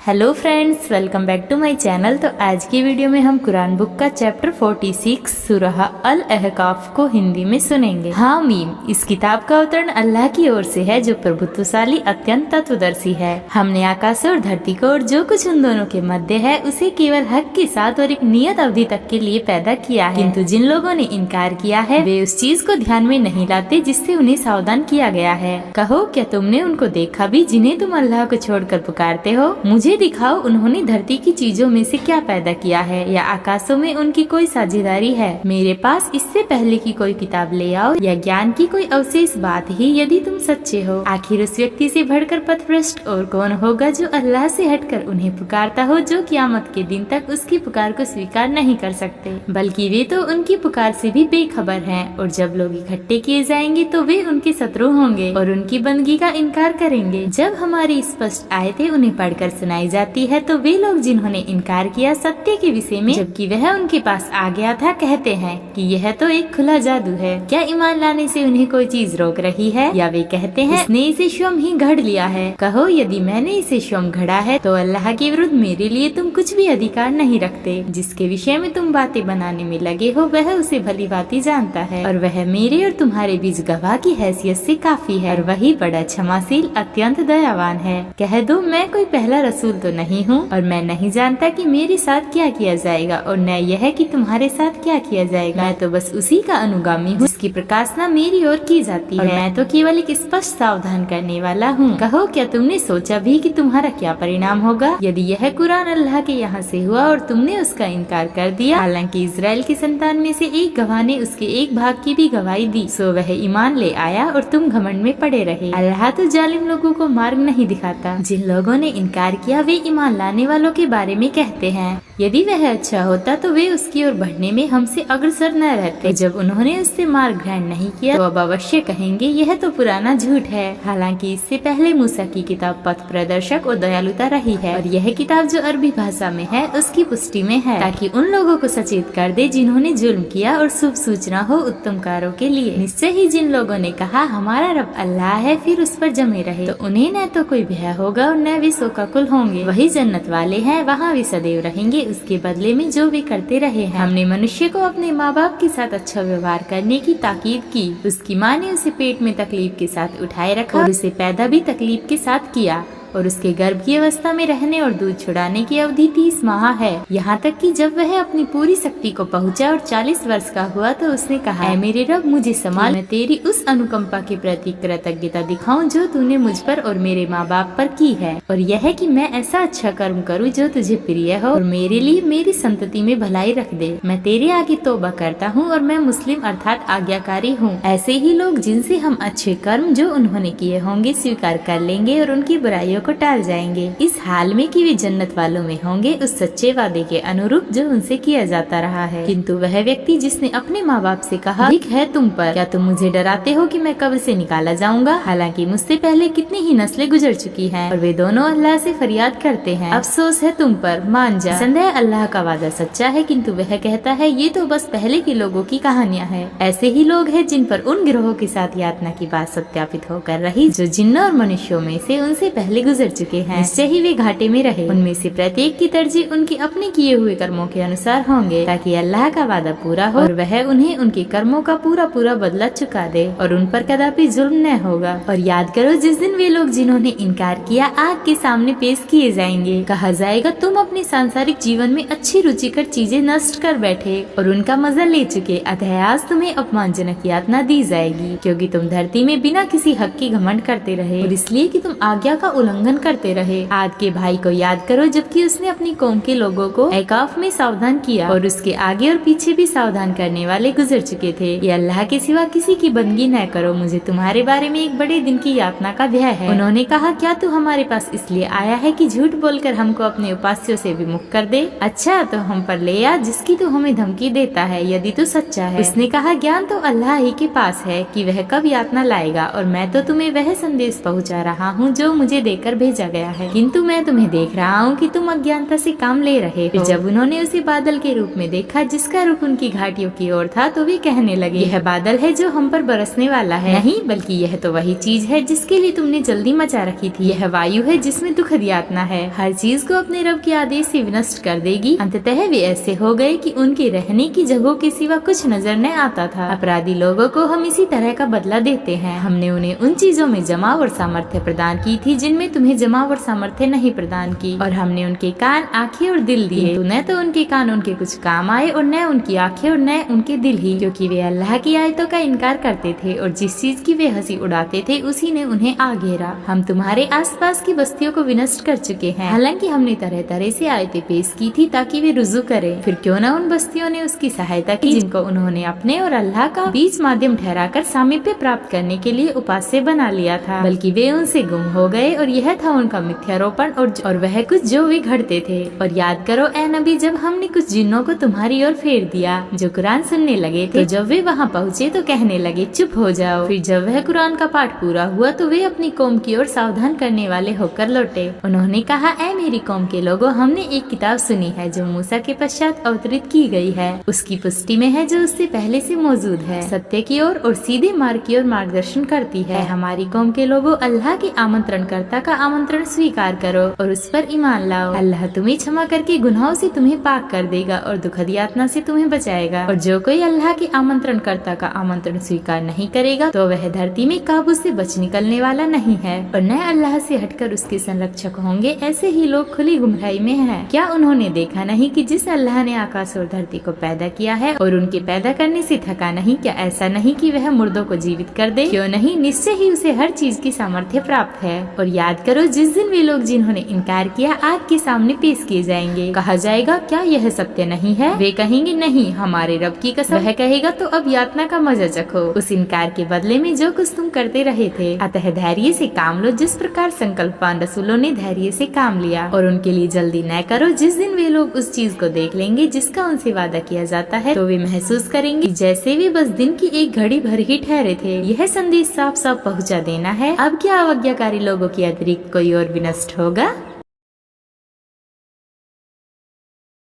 Hello friends, welcome back to my channel. तो आज की वीडियो में हम कुरान बुक का चैप्टर 46 सूरह अल अहकाफ को हिंदी में सुनेंगे। हामीम, इस किताब का अवतरण अल्लाह की ओर से है जो प्रभुत्वशाली अत्यंत तत्वदर्शी है। हमने आकाश और धरती को और जो कुछ उन दोनों के मध्य है उसे केवल हक के साथ और एक नियत अवधि तक के लिए पैदा किया है, किंतु जिन लोगों ने इनकार किया है वे उस चीज को ध्यान में नहीं लाते जिससे उन्हें सावधान किया गया है। कहो, क्या तुमने उनको देखा भी जिन्हें तुम अल्लाह को छोड़कर पुकारते हो? मुझे दिखाओ उन्होंने धरती की चीजों में से क्या पैदा किया है या आकाशों में उनकी कोई साझेदारी है। मेरे पास इससे पहले की कोई किताब ले आओ या ज्ञान की कोई अवशेष बात ही, यदि तुम सच्चे हो। आखिर उस व्यक्ति से बढ़कर पथभ्रष्ट और कौन होगा जो अल्लाह से हटकर उन्हें पुकारता हो, जो कियामत के दिन तक उसकी पुकार को स्वीकार नहीं कर सकते, बल्कि वे तो उनकी पुकार से भी बेखबर हैं। और जब लोग इकट्ठे किए जाएंगे तो वे उनके शत्रु होंगे और उनकी बंदगी का इनकार करेंगे। जब हमारी स्पष्ट आयतें उन्हें पढ़कर सुनाई जाती है तो वे लोग जिन्होंने इनकार किया सत्य के विषय में जबकि वह उनके पास आ गया था, कहते हैं कि यह तो एक खुला जादू है। क्या ईमान लाने से उन्हें कोई चीज रोक रही है? या वे कहते हैं इसने इसे स्वयं ही घड़ लिया है। कहो, यदि मैंने इसे स्वयं घड़ा है तो अल्लाह के विरुद्ध मेरे लिए तुम कुछ भी अधिकार नहीं रखते। जिसके विषय में तुम बातें बनाने में लगे हो वह उसे भली भांति जानता है और वह मेरे और तुम्हारे बीच गवाह की हैसियत से काफी है और वही बड़ा क्षमाशील अत्यंत दयावान है। कह दो, मैं कोई पहला रसूल तो नहीं हूँ और मैं नहीं जानता कि मेरे साथ क्या किया जाएगा और न यह कि तुम्हारे साथ क्या किया जाएगा। मैं तो बस उसी का अनुगामी हूँ जिसकी प्रकाशना मेरी ओर की जाती है। मैं तो केवल एक स्पष्ट सावधान करने वाला हूँ। कहो, क्या तुमने सोचा भी कि तुम्हारा क्या परिणाम होगा यदि यह कुरान अल्लाह के यहाँ से हुआ और तुमने उसका इनकार कर दिया? हालांकि इजराइल की संतान में से एक गवाह ने उसके एक भाग की भी गवाही दी, सो वह ईमान ले आया और तुम घमंड में पड़े रहे। अल्लाह तो जालिम लोगों को मार्ग नहीं दिखाता। जिन लोगों ने इनकार किया वे ईमान लाने वालों के बारे में कहते हैं यदि वह अच्छा होता तो वे उसकी ओर बढ़ने में हमसे अग्रसर न रहते। जब उन्होंने उससे मार्ग ग्रहण नहीं किया तो अब अवश्य कहेंगे यह तो पुराना झूठ है। हालांकि इससे पहले मूसा की किताब पथ प्रदर्शक और दयालुता रही है और यह किताब जो अरबी भाषा में है उसकी पुष्टि में है, ताकि उन लोगों को सचेत कर दे जिन्होंने जुल्म किया और शुभ सूचना हो उत्तम कार्यों के लिए। निश्चय ही जिन लोगों ने कहा हमारा रब अल्लाह है फिर उस पर जमे रहे तो उन्हें न तो कोई भय होगा और न वे शोकाकुल होंगे। वही जन्नत वाले हैं, वहाँ वे सदैव रहेंगे उसके बदले में जो वे करते रहे हैं। हमने मनुष्य को अपने माँ बाप के साथ अच्छा व्यवहार करने की ताकीद की। उसकी माँ ने उसे पेट में तकलीफ के साथ उठाए रखा और उसे पैदा भी तकलीफ के साथ किया और उसके गर्भ की अवस्था में रहने और दूध छुड़ाने की अवधि 30 माह है। यहाँ तक कि जब वह अपनी पूरी शक्ति को पहुँचा और 40 वर्ष का हुआ तो उसने कहा, ऐ मेरे रब मुझे संभाल, मैं तेरी उस अनुकंपा के प्रति कृतज्ञता दिखाऊं जो तूने मुझ पर और मेरे माँ बाप पर की है, और यह कि मैं ऐसा अच्छा कर्म करूँ जो तुझे प्रिय हो और मेरे लिए मेरी संतति में भलाई रख दे। मैं तेरे आगे तौबा करता हूँ और मैं मुस्लिम अर्थात आज्ञाकारी हूँ। ऐसे ही लोग जिनसे हम अच्छे कर्म जो उन्होंने किए होंगे स्वीकार कर लेंगे और उनकी बुराइयों को टाल जाएंगे, इस हाल में कि वे जन्नत वालों में होंगे उस सच्चे वादे के अनुरूप जो उनसे किया जाता रहा है। किंतु वह व्यक्ति जिसने अपने माँ बाप से कहा ठीक है तुम पर, क्या तुम मुझे डराते हो कि मैं कब्र से निकाला जाऊंगा? हालांकि मुझसे पहले कितनी ही नस्लें गुजर चुकी हैं और वे दोनों अल्लाह से फरियाद करते हैं, अफसोस है तुम पर, मान जा। संदेह अल्लाह का वादा सच्चा है, किंतु वह कहता है ये तो बस पहले के लोगों की कहानियाँ है। ऐसे ही लोग हैं जिन पर उन गिरोहों के साथ यातना की बात सत्यापित होकर रही जो जिन्नों और मनुष्यों में से उनसे पहले गुजर चुके हैं। निश्चय ही वे घाटे में रहे। उनमें से प्रत्येक की तरजीह उनके अपने किए हुए कर्मों के अनुसार होंगे, ताकि अल्लाह का वादा पूरा हो और वह उन्हें उनके कर्मों का पूरा पूरा बदला चुका दे और उन पर कदापि जुल्म न होगा। और याद करो जिस दिन वे लोग जिन्होंने इनकार किया आग के सामने पेश किए जाएंगे, कहा जाएगा तुम अपने सांसारिक जीवन में अच्छी रुचिकर चीजें नष्ट कर बैठे और उनका मजा ले चुके, अतः आज तुम्हें अपमानजनक यातना दी जाएगी, क्योंकि तुम धरती में बिना किसी हक की घमंड करते रहे और इसलिए कि तुम आज्ञा का उल्लंघन करते रहे। आद के भाई को याद करो जबकि उसने अपनी कौम के लोगों को ऐकाफ में सावधान किया और उसके आगे और पीछे भी सावधान करने वाले गुजर चुके थे। ये अल्लाह के सिवा किसी की बंदगी न करो, मुझे तुम्हारे बारे में एक बड़े दिन की यातना का भय है। उन्होंने कहा, क्या तू हमारे पास इसलिए आया है कि झूठ बोलकर हमको अपने उपास्यों से विमुख कर दे? अच्छा, तो हम पर ले आ जिसकी तू हमें धमकी देता है यदि तू सच्चा है। उसने कहा, ज्ञान तो अल्लाह ही के पास है कि वह कब यातना लाएगा और मैं तो तुम्हें वह संदेश पहुँचा रहा हूँ जो मुझे देकर देकर भेजा गया है, किंतु मैं तुम्हें देख रहा हूँ कि तुम अज्ञानता से काम ले रहे हो। जब उन्होंने उसे बादल के रूप में देखा जिसका रुख उनकी घाटियों की ओर था, तो वे कहने लगे, यह बादल है जो हम पर बरसने वाला है। नहीं, बल्कि यह तो वही चीज है जिसके लिए तुमने जल्दी मचा रखी थी। यह वायु है जिसमें दुखद यातना है, हर चीज को अपने रब के आदेश से विनष्ट कर देगी। अंततः वे ऐसे हो गए कि उनके रहने की जगहों के सिवा कुछ नजर न आता था। अपराधी लोगों को हम इसी तरह का बदला देते हैं। हमने उन्हें उन चीजों में जमा और सामर्थ्य प्रदान की थी जिनमें तुम्हें जमा और सामर्थ्य नहीं प्रदान की, और हमने उनके कान, आँखें और दिल दिए। न तो उनके कान उनके कुछ काम आए और न उनकी आँखें और न उनके दिल ही, क्योंकि वे अल्लाह की आयतों का इनकार करते थे और जिस चीज की वे हंसी उड़ाते थे उसी ने उन्हें आ घेरा। हम तुम्हारे आसपास की बस्तियों को विनष्ट कर चुके हैं, हालांकि हमने तरह तरह से आयतें पेश की थी ताकि वे रुजू करें। फिर क्यों न उन बस्तियों ने उसकी सहायता की जिनको उन्होंने अपने और अल्लाह का बीच माध्यम ठहराकर सामीप्य प्राप्त करने के लिए उपास्य बना लिया था, बल्कि वे उनसे गुम हो गए और यह था उनका मिथ्यारोपण और वह कुछ जो वे घड़ते थे। और याद करो ए नबी, जब हमने कुछ जिन्नों को तुम्हारी ओर फेर दिया जो कुरान सुनने लगे थे, तो जब वे वहाँ पहुँचे तो कहने लगे चुप हो जाओ। फिर जब वह कुरान का पाठ पूरा हुआ तो वे अपनी कौम की ओर सावधान करने वाले होकर लौटे। उन्होंने कहा, ए मेरी कौम के लोगों, हमने एक किताब सुनी है जो मूसा के पश्चात अवतरित की गई है, उसकी पुष्टि में है जो उससे पहले से मौजूद है, सत्य की ओर और सीधे मार्ग की ओर मार्गदर्शन करती है। हमारी कौम के लोगों, अल्लाह के आमंत्रणकर्ता का आमंत्रण स्वीकार करो और उस पर ईमान लाओ। अल्लाह तुम्हें क्षमा करके गुनाहों से तुम्हें पाक कर देगा और दुखद यातना से तुम्हें बचाएगा। और जो कोई अल्लाह के आमंत्रणकर्ता का आमंत्रण स्वीकार नहीं करेगा तो वह धरती में काबू से बच निकलने वाला नहीं है और न अल्लाह से हटकर उसके संरक्षक होंगे। ऐसे ही लोग खुली गुमराही में हैं। क्या उन्होंने देखा नहीं कि जिस अल्लाह ने आकाश और धरती को पैदा किया है और उनके पैदा करने से थका नहीं, क्या ऐसा नहीं कि वह मुर्दों को जीवित कर दे? क्यों नहीं, निश्चय ही उसे हर चीज की सामर्थ्य प्राप्त है। और याद करो जिस दिन वे लोग जिन्होंने इनकार किया आग के सामने पेश किए जाएंगे। कहा जाएगा, क्या यह सत्य नहीं है? वे कहेंगे, नहीं, हमारे रब की कसम। वह कहेगा, तो अब यातना का मजा चखो उस इनकार के बदले में जो कुछ तुम करते रहे थे। अतः धैर्य से काम लो जिस प्रकार संकल्पवान रसूलों ने धैर्य से काम लिया, और उनके लिए जल्दी न करो। जिस दिन वे लोग उस चीज को देख लेंगे जिसका उनसे वादा किया जाता है, तो वे महसूस करेंगे जैसे वे बस दिन की एक घड़ी भर ही ठहरे थे। यह संदेश साफ साफ पहुंचा देना है। अब क्या अवज्ञाकारी लोगों के अतिरिक्त कोई और विनष्ट होगा?